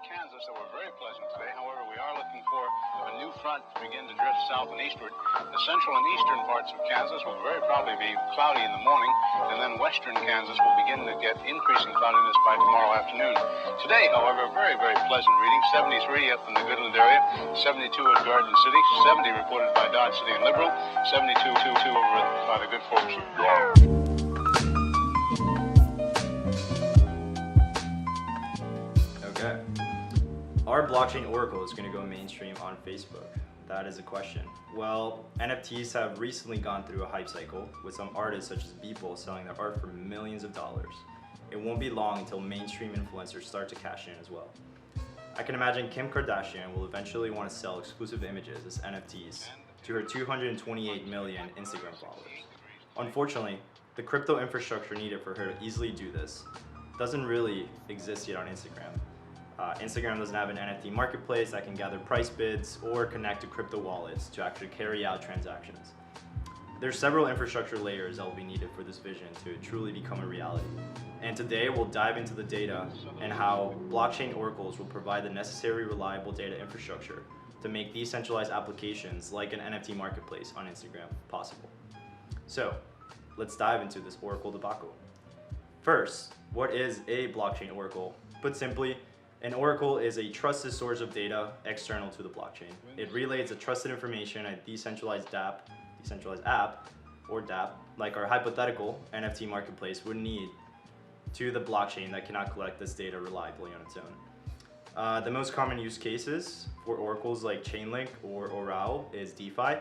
Kansas that were very pleasant today. However, we are looking for a new front to begin to drift south and eastward. The central and eastern parts of Kansas will very probably be cloudy in the morning, and then western Kansas will begin to get increasing cloudiness by tomorrow afternoon. Today, however, very, very pleasant reading. 73 up in the Goodland area, 72 at Garden City, 70 reported by Dodge City and Liberal, 72 over by the good folks of Okay. Are blockchain oracles going to go mainstream on Facebook? That is a question. Well, NFTs have recently gone through a hype cycle with some artists such as Beeple selling their art for millions of dollars. It won't be long until mainstream influencers start to cash in as well. I can imagine Kim Kardashian will eventually want to sell exclusive images as NFTs to her 228 million Instagram followers. Unfortunately, the crypto infrastructure needed for her to easily do this doesn't really exist yet on Instagram. Instagram doesn't have an NFT marketplace that can gather price bids or connect to crypto wallets to actually carry out transactions. There's several infrastructure layers that will be needed for this vision to truly become a reality. And today we'll dive into the data and how blockchain oracles will provide the necessary reliable data infrastructure to make decentralized applications like an NFT marketplace on Instagram possible. So let's dive into this oracle debacle. First, what is a blockchain oracle? Put simply, an oracle is a trusted source of data external to the blockchain. It relays the trusted information a decentralized app, or DApp, like our hypothetical NFT marketplace would need to the blockchain that cannot collect this data reliably on its own. The most common use cases for oracles like Chainlink or Orao is DeFi.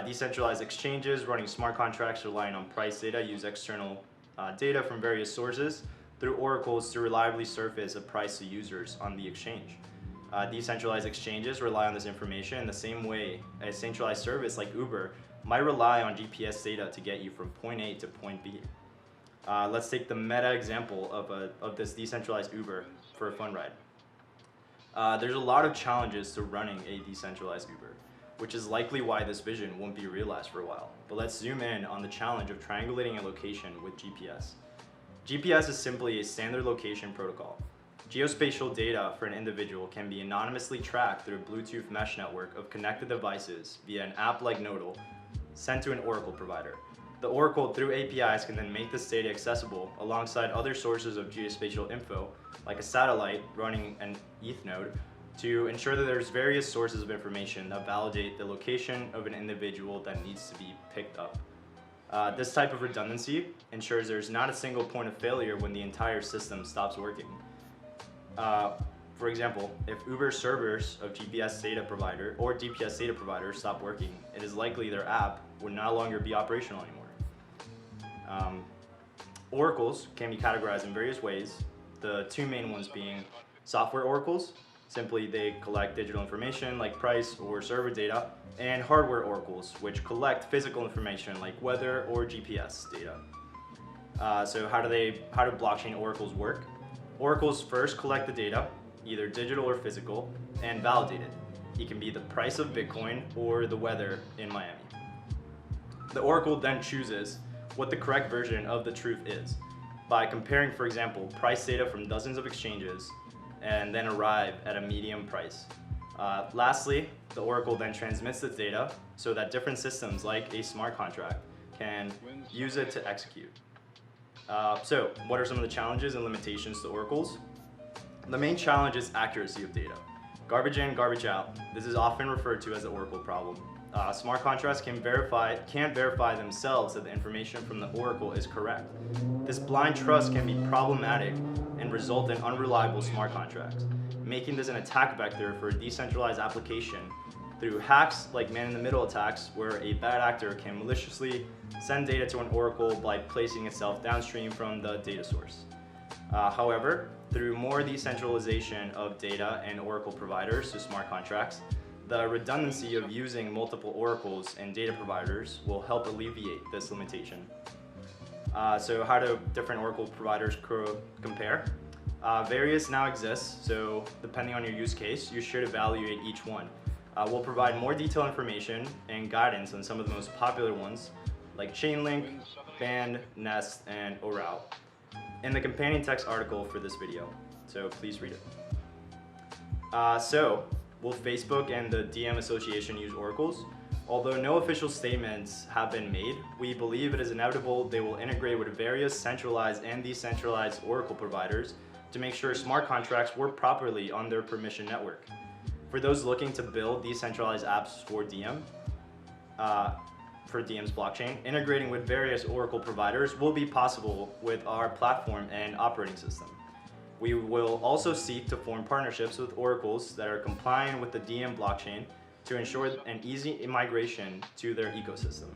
Decentralized exchanges running smart contracts relying on price data use external data from various sources through oracles to reliably surface a price to users on the exchange. Decentralized exchanges rely on this information in the same way a centralized service like Uber might rely on GPS data to get you from point A to point B. Let's take the meta example of this decentralized Uber for a fun ride. There's a lot of challenges to running a decentralized Uber, which is likely why this vision won't be realized for a while. But let's zoom in on the challenge of triangulating a location with GPS. GPS is simply a standard location protocol. Geospatial data for an individual can be anonymously tracked through a Bluetooth mesh network of connected devices via an app like Nodal sent to an oracle provider. The oracle through APIs can then make this data accessible alongside other sources of geospatial info, like a satellite running an ETH node, to ensure that there's various sources of information that validate the location of an individual that needs to be picked up. This type of redundancy ensures there's not a single point of failure when the entire system stops working. For example, if Uber servers of GPS data provider or DPS data provider stop working, it is likely their app will no longer be operational anymore. Oracles can be categorized in various ways, the two main ones being software oracles. Simply, they collect digital information like price or server data, and hardware oracles, which collect physical information like weather or GPS data. So how do blockchain oracles work? Oracles first collect the data, either digital or physical, and validate it. It can be the price of Bitcoin or the weather in Miami. The oracle then chooses what the correct version of the truth is by comparing, for example, price data from dozens of exchanges and then arrive at a median price. Lastly, the oracle then transmits the data so that different systems like a smart contract can use it to execute. So what are some of the challenges and limitations to oracles? The main challenge is accuracy of data. Garbage in, garbage out. This is often referred to as the oracle problem. Smart contracts can't verify themselves that the information from the oracle is correct. This blind trust can be problematic and result in unreliable smart contracts, making this an attack vector for a decentralized application through hacks like man-in-the-middle attacks, where a bad actor can maliciously send data to an oracle by placing itself downstream from the data source. However, through more decentralization of data and oracle providers to smart contracts, the redundancy of using multiple oracles and data providers will help alleviate this limitation. So how do different oracle providers compare? Various now exist, so depending on your use case, you should evaluate each one. We'll provide more detailed information and guidance on some of the most popular ones, like Chainlink, Band, Nest, and Orao, in the companion text article for this video, so please read it. So, will Facebook and the DM Association use oracles? Although no official statements have been made, we believe it is inevitable they will integrate with various centralized and decentralized oracle providers to make sure smart contracts work properly on their permission network. For those looking to build decentralized apps for DM's blockchain, integrating with various oracle providers will be possible with our platform and operating system. We will also seek to form partnerships with oracles that are compliant with the DM blockchain to ensure an easy migration to their ecosystem.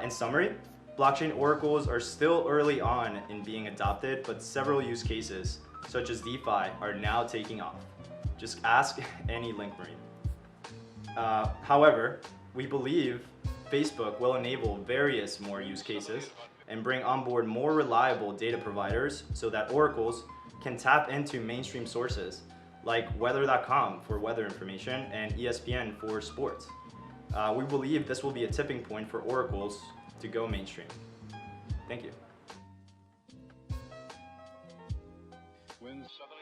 In summary, blockchain oracles are still early on in being adopted, but several use cases, such as DeFi, are now taking off. Just ask any Link Marine. However, we believe Facebook will enable various more use cases and bring on board more reliable data providers so that oracles can tap into mainstream sources like weather.com for weather information and ESPN for sports. We believe this will be a tipping point for oracles to go mainstream. Thank you. Winds southerly